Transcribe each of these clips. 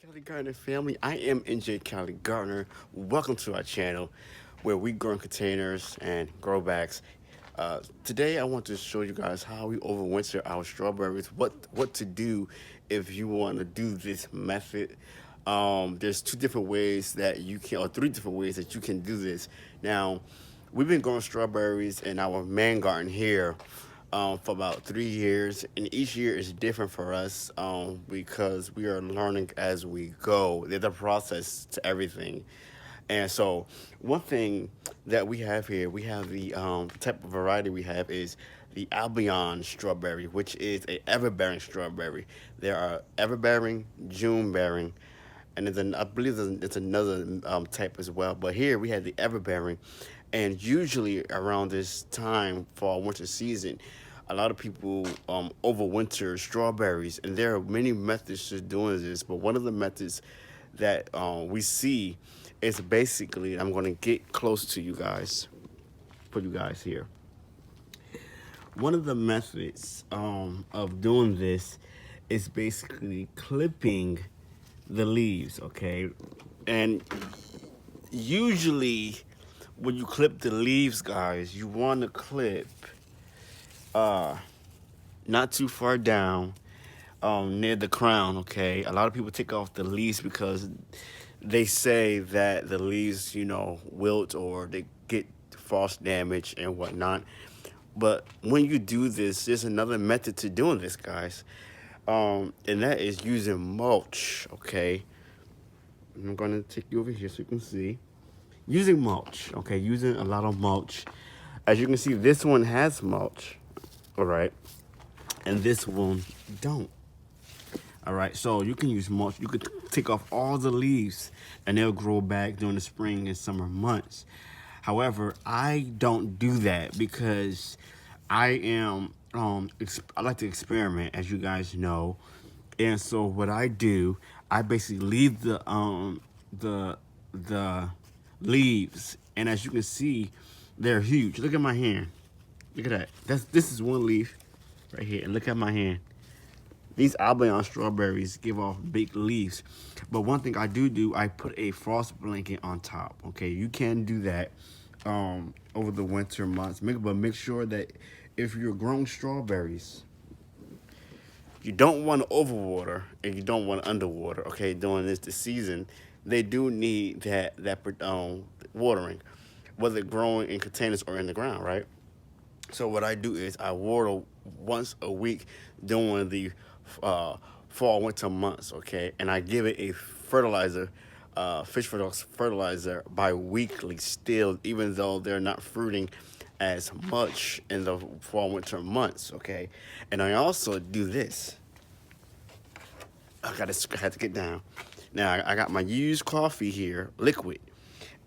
Kelly Gardner family, I am NJ Kelly Gardner. Welcome to our channel where we grow in containers and grow bags. Today I want to show you guys how we overwinter our strawberries, what to do if you want to do this method. There's two different ways that you can, or three different ways that you can do this. Now, we've been growing strawberries in our man garden here for about 3 years, and each year is different for us because we are learning as we go. There's a process to everything. And so, one thing that we have here, we have the type of variety we have is the Albion strawberry, which is a ever-bearing strawberry. There are ever-bearing, June-bearing, and I believe it's another type as well. But here we have the ever-bearing, and usually around this time, fall winter season, a lot of people overwinter strawberries, and there are many methods to doing this. But one of the methods that we see is basically, I'm going to get close to you guys, for you guys here. One of the methods of doing this is basically clipping the leaves, okay? And usually when you clip the leaves, guys, you want to clip not too far down near the crown, okay? A lot of people take off the leaves because they say that the leaves, wilt or they get frost damage and whatnot. But when you do this, there's another method to doing this, guys. And that is using mulch, okay? I'm going to take you over here so you can see. Using mulch, okay? Using a lot of mulch. As you can see, this one has mulch, all right? And this one don't. All right, so you can use mulch. You could take off all the leaves and they'll grow back during the spring and summer months. However, I don't do that because I like to experiment, as you guys know. And so what I do, I basically leave the leaves, and as you can see, they're huge. Look at my hand. Look at that. This is one leaf right here, and look at my hand. These Albion strawberries give off big leaves. But one thing I do, I put a frost blanket on top. Okay, you can do that over the winter months. But make sure that if you're growing strawberries, you don't want to overwater and you don't want to underwater. Okay, during this season, they do need that watering, whether growing in containers or in the ground, right? So what I do is I water once a week during the fall winter months, okay, and I give it a fertilizer, fish fertilizer bi-weekly still, even though they're not fruiting as much in the fall winter months, okay. And I also do this. I had to get down. Now I got my used coffee here, liquid,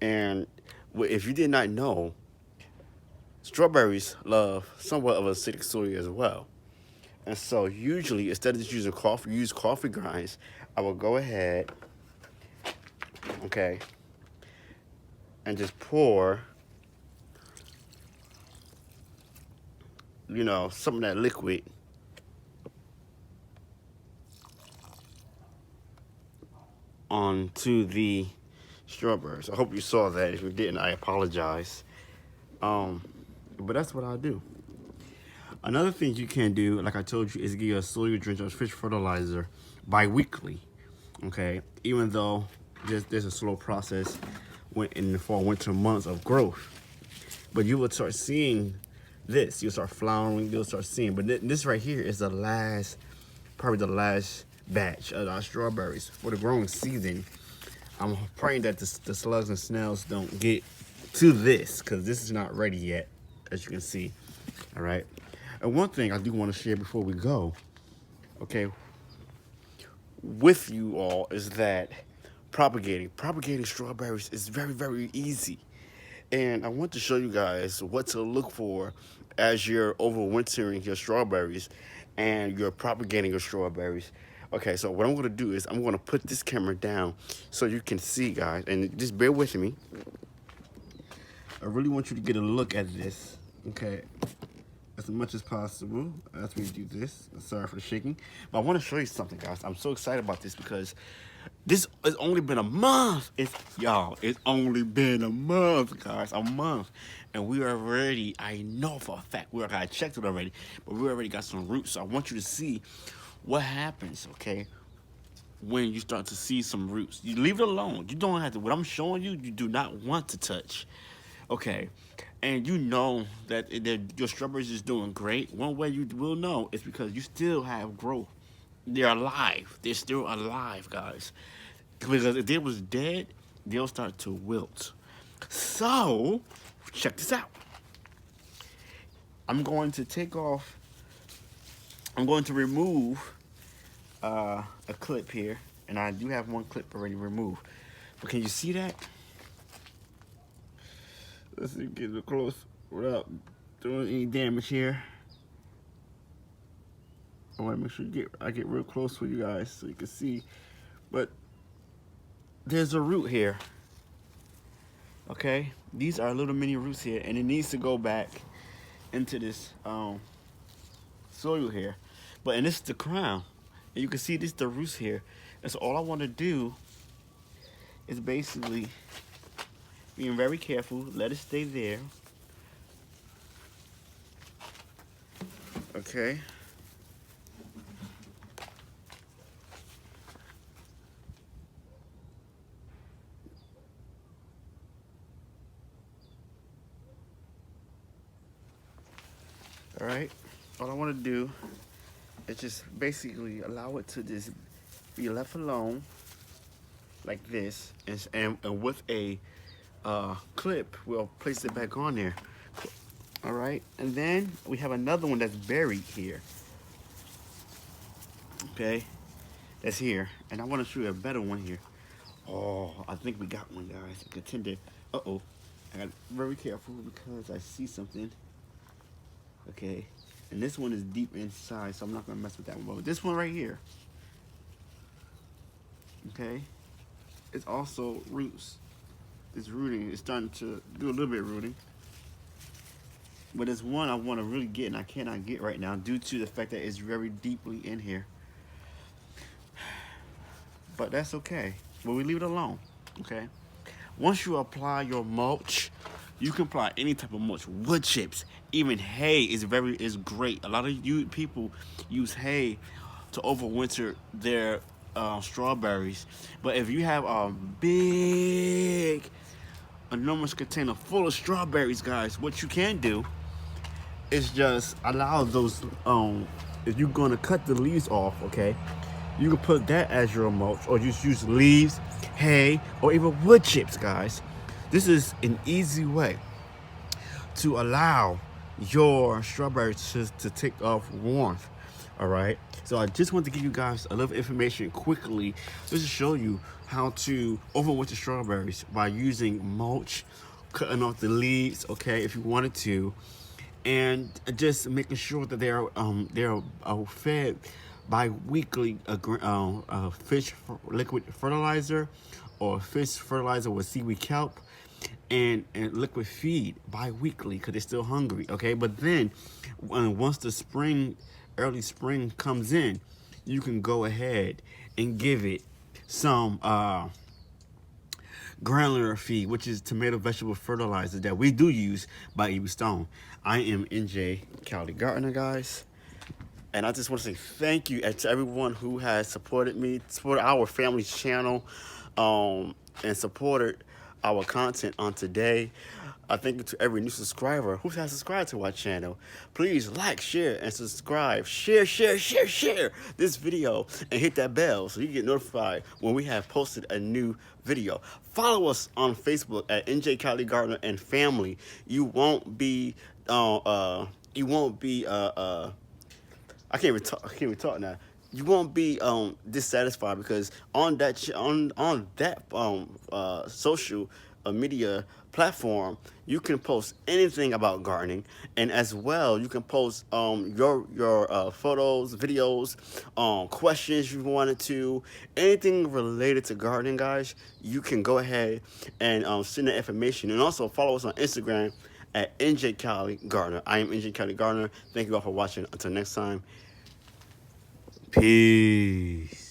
and if you did not know, strawberries love somewhat of acidic soil as well. And so usually, instead of just using coffee, use coffee grinds. I will go ahead, okay, and just pour, some of that liquid onto the strawberries. I hope you saw that. If you didn't, I apologize. But that's what I do. Another thing you can do, like I told you, is give a soil drench of fish fertilizer bi-weekly, okay? Even though there's a slow process in the fall winter months of growth. But you will start seeing this. You'll start flowering, you'll start seeing. But this right here is probably the last batch of our strawberries for the growing season. I'm praying that the slugs and snails don't get to this because this is not ready yet, as you can see, all right? And one thing I do want to share before we go, okay, with you all is that propagating strawberries is very, very easy. And I want to show you guys what to look for as you're overwintering your strawberries and you're propagating your strawberries. Okay, so what I'm going to do is I'm going to put this camera down so you can see, guys, and just bear with me. I really want you to get a look at this, okay, as much as possible as we do this. Sorry for the shaking, but I want to show you something, guys. I'm so excited about this because This has only been a month. It's only been a month, guys. A month. And we are already, I know for a fact, I checked it already, but we already got some roots. So I want you to see what happens, okay, when you start to see some roots. You leave it alone. You don't have to, what I'm showing you, you do not want to touch. Okay. And you know that your strawberries is doing great. One way you will know is because you still have growth. They're alive. They're still alive, guys. Because if they was dead, they'll start to wilt. So, check this out. I'm going to take off, I'm going to remove a clip here. And I do have one clip already removed. But can you see that? Let's see, get it close without doing any damage here. I want to make sure I get real close for you guys so you can see. But there's a root here. Okay, these are little mini roots here, and it needs to go back into this soil here. But and this is the crown, and you can see this is the roots here. And so all I want to do is basically being very careful, let it stay there. Okay. All right. All I want to do is just basically allow it to just be left alone like this, and with a clip, we'll place it back on there. All right, and then we have another one that's buried here. Okay, that's here, and I want to show you a better one here. Oh, I think we got one, guys. Contender. Uh-oh, I got to be very careful because I see something. Okay, and this one is deep inside, so I'm not gonna mess with that one. But this one right here, okay, it's also roots. It's rooting. It's starting to do a little bit of rooting. But there's one I want to really get, and I cannot get right now due to the fact that it's very deeply in here. But that's okay. But we leave it alone, okay? Once you apply your mulch, you can apply any type of mulch. Wood chips, even hay is great. A lot of you people use hay to overwinter their strawberries. But if you have a big, enormous container full of strawberries, guys, what you can do is just allow those, if you're gonna cut the leaves off, okay, you can put that as your mulch, or just use leaves, hay, or even wood chips, guys. This is an easy way to allow your strawberries to take off warmth. All right, so I just want to give you guys a little information quickly just to show you how to overwinter strawberries by using mulch, cutting off the leaves, okay, if you wanted to, and just making sure that they're fed bi-weekly fish liquid fertilizer, or fish fertilizer with seaweed kelp, and liquid feed bi-weekly because they're still hungry, okay? But then once the early spring comes in, you can go ahead and give it some granular feed, which is tomato vegetable fertilizer that we do use by E.B. Stone. I am NJ Cali Gardener, guys. And I just want to say thank you to everyone who has supported me, supported our family's channel, and supported our content on today. I thank you to every new subscriber who has subscribed to our channel. Please like, share, and subscribe. Share this video and hit that bell so you get notified when we have posted a new video. Follow us on Facebook at NJ Cali Gardener and Family. You won't be I can't even talk now. You won't be dissatisfied because on that social media platform, you can post anything about gardening, and as well you can post your photos, videos, questions you wanted to, anything related to gardening, guys. You can go ahead and send that information, and also follow us on Instagram at NJ Cali Gardener. I am NJ Cali Gardener. Thank you all for watching. Until next time, peace.